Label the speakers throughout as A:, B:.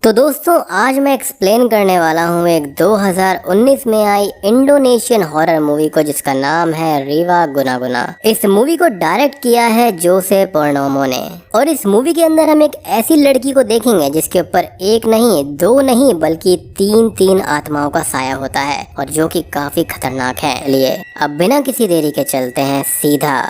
A: तो दोस्तों आज मैं एक्सप्लेन करने वाला हूँ एक 2019 में आई इंडोनेशियन हॉरर मूवी को जिसका नाम है रीवा गुना गुना। इस मूवी को डायरेक्ट किया है जोसे पर्णोमो ने और इस मूवी के अंदर हम एक ऐसी लड़की को देखेंगे जिसके ऊपर एक नहीं दो नहीं बल्कि तीन आत्माओं का साया होता है और जो कि काफी खतरनाक है। चलिए अब बिना किसी देरी के चलते हैं सीधा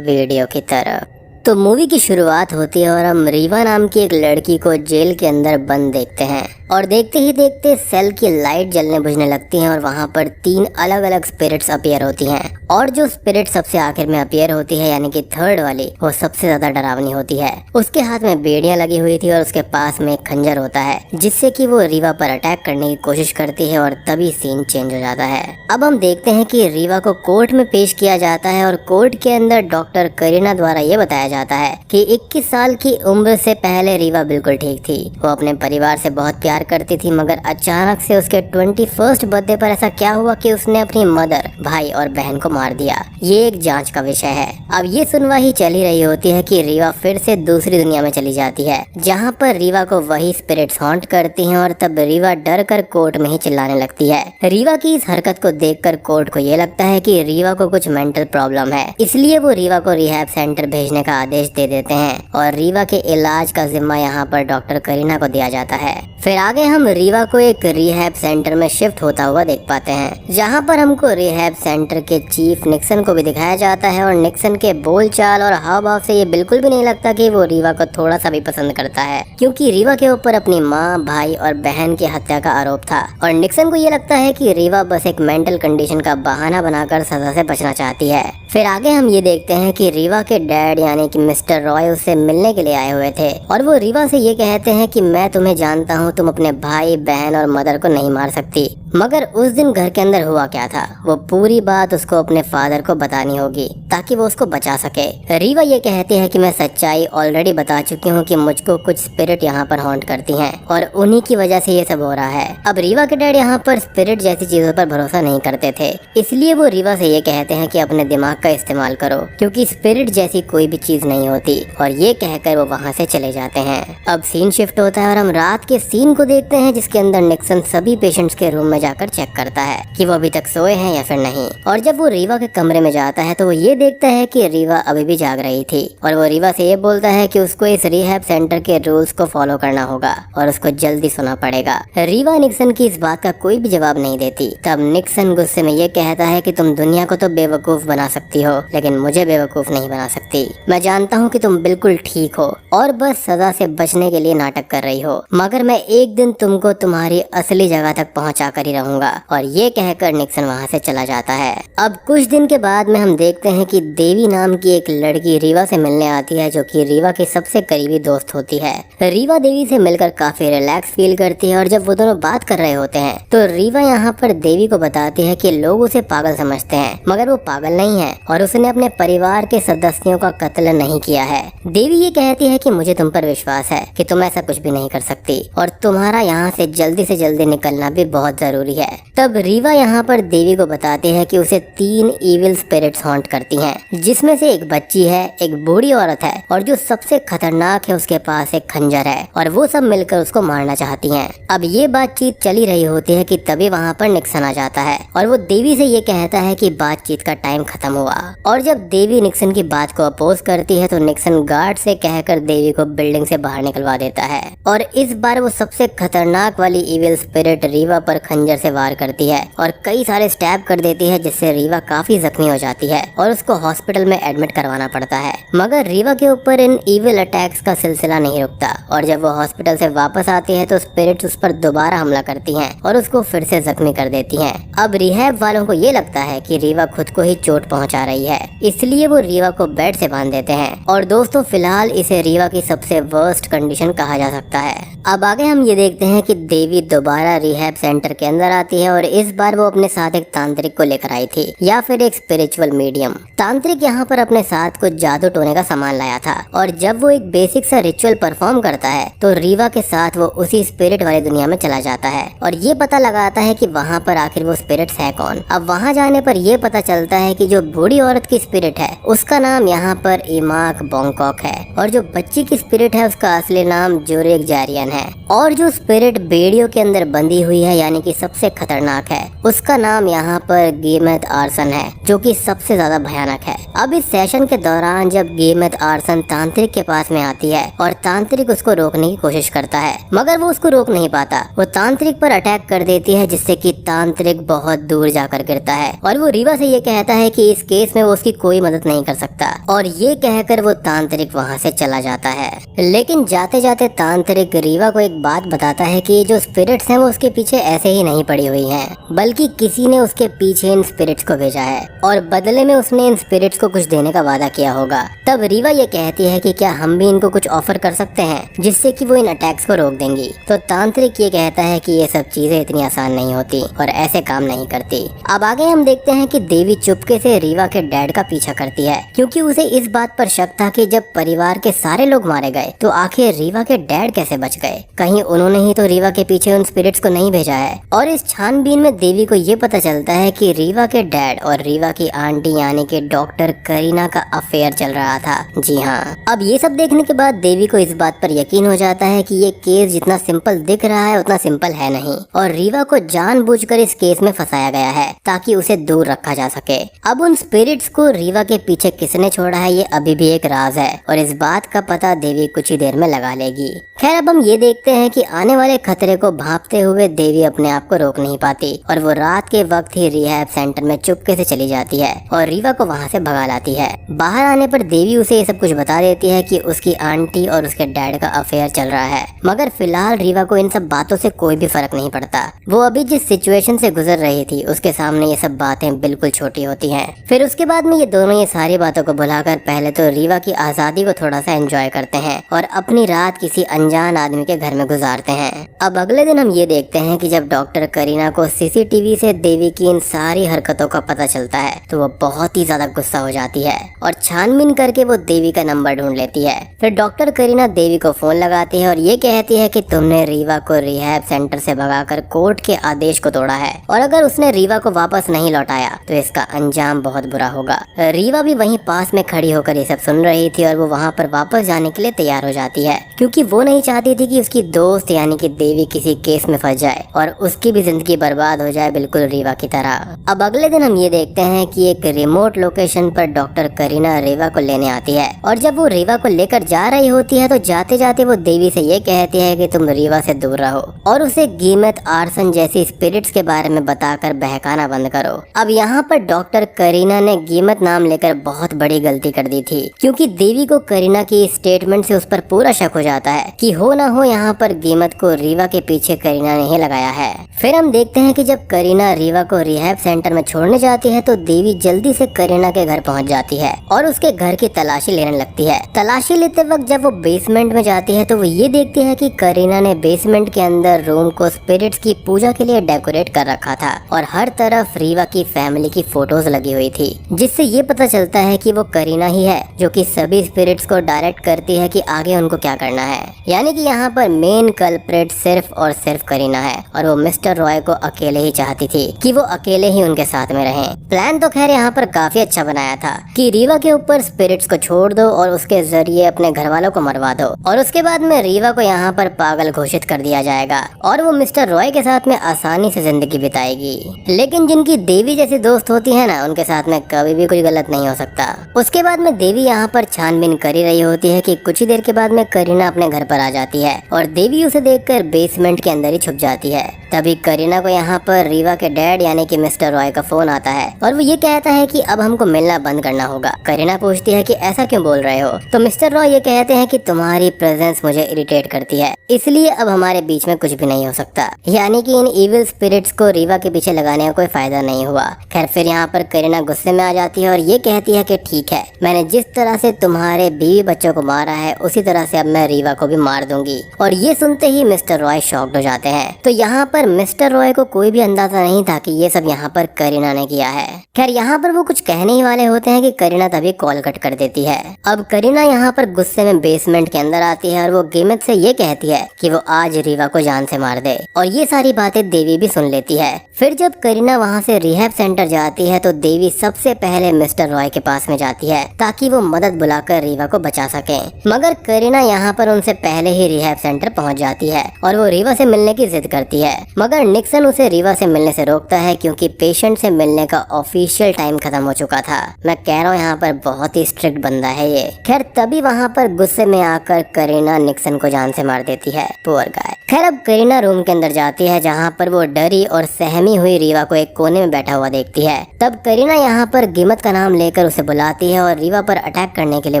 A: वीडियो की तरफ। तो मूवी की शुरुआत होती है और हम रीवा नाम की एक लड़की को जेल के अंदर बंद देखते हैं और देखते ही देखते सेल की लाइट जलने बुझने लगती है और वहाँ पर 3 अलग अलग स्पिरिट्स अपीयर होती हैं और जो स्पिरिट सबसे आखिर में अपीयर होती है यानी कि थर्ड वाली वो सबसे ज्यादा डरावनी होती है। उसके हाथ में बेड़ियां लगी हुई थी और उसके पास में एक खंजर होता है जिससे कि वो रीवा पर अटैक करने की कोशिश करती है और तभी सीन चेंज हो जाता है। अब हम देखते हैं कि रीवा को कोर्ट में पेश किया जाता है और कोर्ट के अंदर डॉक्टर करीना द्वारा ये बताया जाता है कि 21 साल की उम्र से पहले रीवा बिल्कुल ठीक थी। वो अपने परिवार से बहुत प्यार करती थी मगर अचानक से उसके 21st बर्थडे पर ऐसा क्या हुआ कि उसने अपनी मदर, भाई और बहन को मार दिया। ये एक जांच का विषय है। अब ये सुनवाई चली रही होती है कि रीवा फिर से दूसरी दुनिया में चली जाती है जहाँ पर रीवा को वही स्पिरिट्स हॉन्ट करती हैं और तब रीवा डर कर कोर्ट में ही चिल्लाने लगती है। रीवा की इस हरकत को देखकर कोर्ट को ये लगता है कि रीवा को कुछ मेंटल प्रॉब्लम है, इसलिए वो रीवा को रिहैब सेंटर भेजने का आदेश दे देते हैं और रीवा के इलाज का जिम्मा यहाँ पर डॉक्टर करीना को दिया जाता है। फिर आगे हम रीवा को एक रिहैब सेंटर में शिफ्ट होता हुआ देख पाते हैं जहाँ पर हमको रिहैब सेंटर के चीफ निक्सन को भी दिखाया जाता है और निक्सन के बोलचाल और हाव भाव से ये बिल्कुल भी नहीं लगता कि वो रीवा को थोड़ा सा भी पसंद करता है क्योंकि रीवा के ऊपर अपनी माँ, भाई और बहन की हत्या का आरोप था और निक्सन को ये लगता है कि रीवा बस एक मेंटल कंडीशन का बहाना बनाकर सजा से बचना चाहती है। फिर आगे हम ये देखते हैं कि रीवा के डैड यानी कि मिस्टर रॉय उससे मिलने के लिए आए हुए थे और वो रीवा से ये कहते हैं कि मैं तुम्हें जानता हूँ, तुम अपने भाई, बहन और मदर को नहीं मार सकती। मगर उस दिन घर के अंदर हुआ क्या था वो पूरी बात उसको अपने फादर को बतानी होगी ताकि वो उसको बचा सके। रीवा ये कहती है कि मैं सच्चाई ऑलरेडी बता चुकी हूँ कि मुझको कुछ स्पिरिट यहाँ पर हॉन्ट करती हैं और उन्हीं की वजह से ये सब हो रहा है। अब रीवा के डैड यहाँ पर स्पिरिट जैसी चीजों पर भरोसा नहीं करते थे, इसलिए वो रीवा से ये कहते हैं कि अपने दिमाग का इस्तेमाल करो क्योंकि स्पिरिट जैसी कोई भी चीज नहीं होती और ये कहकर वो वहाँ से चले जाते हैं। अब सीन शिफ्ट होता है और हम रात के सीन को देखते हैं जिसके अंदर निक्सन सभी पेशेंट्स के रूम में जाकर चेक करता है कि वो अभी तक सोए हैं या फिर नहीं और जब वो रीवा के कमरे में जाता है तो वो ये देखता है कि रीवा अभी भी जाग रही थी और वो रीवा से ये बोलता है कि उसको इस रिहैब सेंटर के रूल्स को फॉलो करना होगा और उसको जल्दी सोना पड़ेगा। रीवा निक्सन की इस बात का कोई भी जवाब नहीं देती। तब निक्सन गुस्से में ये कहता है कि तुम दुनिया को तो बेवकूफ बना सकती हो लेकिन मुझे बेवकूफ नहीं बना सकती। मैं जानता हूँ कि तुम बिल्कुल ठीक हो और बस सजा से बचने के लिए नाटक कर रही हो, मगर मैं एक दिन तुमको तुम्हारी असली जगह तक पहुँचा कर ही रहूंगा। और ये कहकर निक्सन वहाँ से चला जाता है। अब कुछ दिन के बाद में हम देखते हैं कि देवी नाम की एक लड़की रीवा से मिलने आती है जो कि रीवा की सबसे करीबी दोस्त होती है। रीवा देवी से मिलकर काफी रिलैक्स फील करती है और जब वो दोनों बात कर रहे होते हैं तो रीवा यहाँ पर देवी को बताती है कि लोग उसे पागल समझते हैं मगर वो पागल नहीं है और उसने अपने परिवार के सदस्यों का कत्ल नहीं किया है। देवी ये कहती है कि मुझे तुम पर विश्वास है कि तुम ऐसा कुछ भी नहीं कर सकती और तुम्हारा यहाँ से जल्दी निकलना भी बहुत जरूरी है। तब रीवा यहाँ पर देवी को बताते हैं कि उसे 3 इविल स्पिरिट्स हॉन्ट करती हैं जिसमें से एक बच्ची है, एक बूढ़ी औरत है और जो सबसे खतरनाक है उसके पास एक खंजर है और वो सब मिलकर उसको मारना चाहती हैं। अब ये बातचीत चली रही होती है कि तभी वहाँ पर निक्सन आ जाता है और वो देवी से ये कहता है कि बातचीत का टाइम खत्म हुआ और जब देवी निक्सन की बात को अपोज करती है तो निक्सन गार्ड से कहकर देवी को बिल्डिंग से बाहर निकलवा देता है और इस बार वो सबसे खतरनाक वाली इविल स्पिरिट रीवा पर खंजर से वार करती है और कई सारे स्टैब कर देती है जिससे रीवा काफी जख्मी हो जाती है और उसको हॉस्पिटल में एडमिट करवाना पड़ता है। मगर रीवा के ऊपर इन इविल अटैक्स का सिलसिला नहीं रुकता और जब वो हॉस्पिटल से वापस आती है तो स्पिरिट्स उस पर दोबारा हमला करती हैं और उसको फिर से जख्मी कर देती हैं। अब रिहैब वालों को ये लगता है कि रीवा खुद को ही चोट पहुंचा रही है, इसलिए वो रीवा को बेड से बांध देते हैं और दोस्तों फिलहाल इसे रीवा की सबसे वर्स्ट कंडीशन कहा जा सकता है। अब आगे हम ये देखते हैं कि देवी दोबारा रिहैब सेंटर के अंदर आती है और इस बार वो अपने साथ एक तांत्रिक को लेकर आई थी या फिर एक स्पिरिचुअल मीडियम। तांत्रिक यहाँ पर अपने साथ कुछ जादू टोने का सामान लाया था और जब वो एक बेसिक सा रिचुअल परफॉर्म करता है तो रीवा के साथ वो उसी स्पिरिट वाली दुनिया में चला जाता है और ये पता लगाता है कि वहाँ पर आखिर वो स्पिरिट्स है कौन। अब वहाँ जाने पर ये पता चलता है कि जो बूढ़ी औरत की स्पिरिट है उसका नाम यहाँ पर इमाक बोंगकॉक है, और जो बच्ची की स्पिरिट है उसका असली नाम जोरेक जारियन है, और जो स्पिरिट बेड़ियों के अंदर बंधी हुई है यानी कि सबसे खतरनाक है उसका नाम यहाँ पर गेमेथ आर्सन है, जो कि सबसे ज्यादा भयानक है। अब इस सेशन के दौरान जब गेमेथ आर्सन तांत्रिक के पास में आती है और तांत्रिक उसको रोकने की कोशिश करता है, मगर वो उसको रोक नहीं पाता। वो तांत्रिक पर अटैक कर देती है जिससे कि तांत्रिक बहुत दूर जाकर गिरता है, और वो रीवा से ये कहता है कि इस केस में वो उसकी कोई मदद नहीं कर सकता, और ये कहकर वो तांत्रिक वहाँ से चला जाता है। लेकिन जाते जाते तांत्रिक रीवा को एक बात बताता है कि जो स्पिरिट्स हैं वो उसके पीछे ऐसे ही नहीं पड़ी हुई हैं, बल्कि किसी ने उसके पीछे इन स्पिरिट्स को भेजा है और बदले में उसने इन स्पिरिट्स को कुछ देने का वादा किया होगा। तब रीवा ये कहती है कि क्या हम भी इनको कुछ ऑफर कर सकते हैं जिससे कि वो इन अटैक्स को रोक देंगी। तो तांत्रिक ये कहता है कि ये सब चीजें इतनी आसान नहीं होती और ऐसे काम नहीं करती। अब आगे हम देखते हैं कि देवी चुपके से रीवा के डैड का पीछा करती है, क्योंकि उसे इस बात पर शक था कि जब परिवार के सारे लोग मारे गए तो आखिर रीवा के डैड कैसे बच गए, कहीं उन्होंने ही तो रीवा के पीछे उन स्पिरिट्स को नहीं भेजा है। और इस छानबीन में देवी को ये पता चलता है कि रीवा के डैड और रीवा की आंटी यानी कि डॉक्टर करीना का अफेयर चल रहा था। जी हाँ, अब ये सब देखने के बाद देवी को इस बात पर यकीन हो जाता है कि ये केस जितना सिंपल दिख रहा है उतना सिंपल है नहीं, और रीवा को जानबूझकर इस केस में फंसाया गया है ताकि उसे दूर रखा जा सके। अब उन स्पिरिट्स को रीवा के पीछे किसने छोड़ा है ये अभी भी एक राज है, और इस बात का पता देवी कुछ ही देर में लगा लेगी। खैर अब हम ये देखते हैं कि आने वाले खतरे को भांपते हुए देवी अपने आप को रोक नहीं पाती, और वो रात के वक्त ही रिहैब सेंटर में चुपके से चली जाती है और रीवा को वहाँ से भगा लाती है। बाहर आने पर देवी उसे ये सब कुछ बता देती है कि उसकी आंटी और उसके डैड का अफेयर चल रहा है, मगर फिलहाल रीवा को इन सब बातों से कोई भी फर्क नहीं पड़ता। वो अभी जिस सिचुएशन से गुजर रही थी उसके सामने ये सब बातें बिल्कुल छोटी होती हैं। फिर उसके बाद में ये दोनों ये सारी बातों को भुलाकर पहले तो रीवा की आजादी को थोड़ा सा एंजॉय करते हैं और अपनी रात किसी अनजान आदमी के घर में गुजारते हैं। अब अगले दिन हम ये देखते हैं कि जब डॉक्टर करीना को सीसीटीवी से देवी की इन सारी हरकतों का पता चलता है तो वो बहुत ही ज्यादा गुस्सा हो जाती है और छानबीन करके वो देवी का नंबर ढूंढ लेती है। फिर डॉक्टर करीना देवी को फोन लगाती है और ये कहती है कि तुमने रीवा को रिहैब सेंटर से भगाकर कोर्ट के आदेश को तोड़ा है, और अगर उसने रीवा को वापस नहीं लौटाया तो इसका अंजाम बहुत बुरा होगा। रीवा भी वहीं पास में खड़ी होकर ये सब सुन रही थी और वो वहाँ पर वापस जाने के लिए तैयार हो जाती है, क्योंकि वो नहीं चाहती थी कि उसकी दोस्त यानी कि देवी किसी केस में फंस जाए और उसकी भी जिंदगी बर्बाद हो जाए बिल्कुल रीवा की तरह। अब अगले दिन हम ये देखते हैं कि एक रिमोट लोकेशन पर डॉक्टर करीना रीवा को लेने आती है, और जब वो रीवा को लेकर जा रही होती है तो जाते जाते वो देवी से ये कहती है कि तुम रीवा से दूर रहो और उसे गेमेथ आर्सन जैसी स्पिरिट्स के बारे में बताकर बहकाना बंद करो। अब यहाँ पर डॉक्टर करीना ने गेमेथ नाम लेकर बहुत बड़ी गलती कर दी थी, क्योंकि देवी को करीना की स्टेटमेंट से उस पर पूरा शक हो जाता है कि हो ना हो यहाँ पर गेमेथ को रीवा के पीछे करीना ने ही लगाया है। फिर हम देखते हैं कि जब करीना रीवा को रिहैब सेंटर में छोड़ने जाती है तो देवी जल्दी से करीना के घर पहुँच जाती है और उसके घर की तलाशी लेने लगती है। तलाशी लेते वक्त जब वो बेसमेंट में जाती है तो वो ये देखती है कि करीना ने बेसमेंट के अंदर रूम को स्पिरिट्स की पूजा के लिए डेकोरेट कर रखा था और हर तरफ रीवा की फैमिली की फोटोज लगी हुई थी, जिससे ये पता चलता है कि वो करीना ही है जो कि सभी स्पिरिट्स को डायरेक्ट करती है कि आगे उनको क्या करना है। यानी कि यहाँ पर मेन कल्प्रिट सिर्फ और सिर्फ करीना है और वो मिस्टर रॉय को अकेले ही चाहती थी कि वो अकेले ही उनके साथ में रहें। प्लान तो खैर यहाँ पर काफी अच्छा बनाया था कि रीवा के ऊपर स्पिरिट्स को छोड़ दो और उसके जरिए अपने घर वालों को मरवा दो, और उसके बाद में रीवा को यहाँ पर पागल घोषित कर दिया जाएगा और वो मिस्टर रॉय के साथ में आसानी से जिंदगी बिताएगी। लेकिन जिनकी देवी जैसी दोस्त होती है ना, उनके साथ में कभी भी कोई गलत नहीं हो सकता। उसके बाद में देवी यहाँ पर छानबीन कर ही रही होती है कि कुछ ही देर के बाद में करीना अपने घर पर आ जाती है और देवी उसे देखकर बेसमेंट के अंदर ही छुप जाती है। तभी करीना को यहाँ पर रीवा के डैड यानी कि मिस्टर रॉय का फोन आता है और वो ये कहता है कि अब हमको मिलना बंद करना होगा। करीना पूछती है कि ऐसा क्यों बोल रहे हो, तो मिस्टर रॉय ये कहते हैं कि तुम्हारी प्रेजेंस मुझे इरिटेट करती है, इसलिए अब हमारे बीच में कुछ भी नहीं हो सकता। यानी कि इन इविल स्पिरिट्स को रीवा के पीछे लगाने का कोई फायदा नहीं हुआ। खैर फिर यहाँ पर करीना गुस्से में आ जाती है और ये कहती है कि ठीक है, मैंने जिस तरह से तुम्हारे बीवी बच्चों को मारा है उसी तरह से अब मैं रीवा को भी मार दूंगी। और ये सुनते ही मिस्टर रॉय शॉक्ड हो जाते हैं। तो यहाँ पर मिस्टर रॉय को कोई भी अंदाजा नहीं था कि ये सब यहाँ पर करीना ने किया है। खैर यहाँ पर वो कुछ कहने ही वाले होते हैं कि करीना तभी कॉल कट कर देती है। अब करीना यहाँ पर गुस्से में बेसमेंट के अंदर आती है और वो गेमेथ से ये कहती है कि वो आज रीवा को जान से मार दे, और ये सारी बातें देवी भी सुन लेती है। फिर जब करीना वहाँ से रिहैब सेंटर जाती है तो देवी सब सबसे पहले मिस्टर रॉय के पास में जाती है ताकि वो मदद बुलाकर रीवा को बचा सके। मगर करीना यहाँ पर उनसे पहले ही रिहैब सेंटर पहुँच जाती है और वो रीवा से मिलने की जिद करती है। मगर निक्सन उसे रीवा से मिलने से रोकता है क्योंकि पेशेंट से मिलने का ऑफिशियल टाइम खत्म हो चुका था। मैं कह रहा हूँ यहाँ पर बहुत ही स्ट्रिक्ट बंदा है ये। खैर तभी वहाँ पर गुस्से में आकर करीना निक्सन को जान से मार देती है। Poor guy. खैर अब करीना रूम के अंदर जाती है जहाँ पर वो डरी और सहमी हुई रीवा को एक कोने में बैठा हुआ देखती है। तब करीना यहाँ पर गिमत का नाम लेकर उसे बुलाती है और रीवा पर अटैक करने के लिए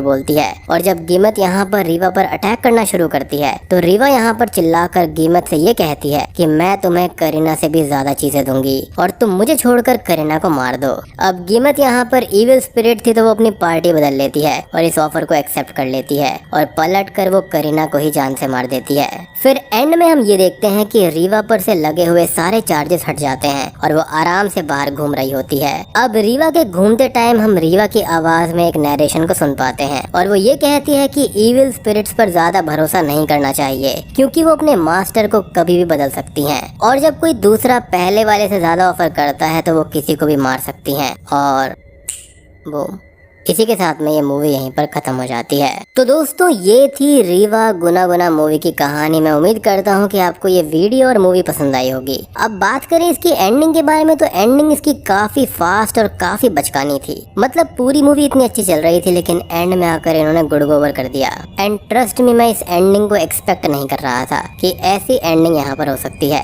A: बोलती है। और जब गिमत यहाँ पर रीवा पर अटैक करना शुरू करती है तो रीवा यहाँ पर चिल्लाकर गिमत से ये कहती है कि मैं तुम्हें करीना से भी ज्यादा चीजें दूंगी और तुम मुझे छोड़कर करीना को मार दो। अब गिमत यहाँ पर इविल स्पिरिट थी तो वो अपनी पार्टी बदल लेती है और इस ऑफर को एक्सेप्ट कर लेती है और पलट कर वो करीना को ही जान से मार देती है। फिर एंड में हम ये देखते हैं कि रीवा पर से लगे हुए सारे चार्जेस हट जाते हैं और वो आराम से बाहर घूम रही होती है। अब रीवा के घूमते टाइम हम रीवा की आवाज में एक नरेशन को सुन पाते हैं और वो ये कहती है कि इविल स्पिरिट्स पर ज्यादा भरोसा नहीं करना चाहिए क्योंकि वो अपने मास्टर को कभी भी बदल सकती हैं और जब कोई दूसरा पहले वाले से ज्यादा ऑफर करता है तो वो किसी को भी मार सकती हैं। और वो इसी के साथ में ये मूवी यहीं पर खत्म हो जाती है। तो दोस्तों ये थी रीवा गुना गुना मूवी की कहानी। मैं उम्मीद करता हूँ कि आपको ये वीडियो और मूवी पसंद आई होगी। अब बात करें इसकी एंडिंग के बारे में तो एंडिंग इसकी काफी फास्ट और काफी बचकानी थी। मतलब पूरी मूवी इतनी अच्छी चल रही थी लेकिन एंड में आकर इन्होंने गुड़ गोबर कर दिया। एंड ट्रस्ट मी मैं इस एंडिंग को एक्सपेक्ट नहीं कर रहा था कि ऐसी एंडिंग यहाँ पर हो सकती है।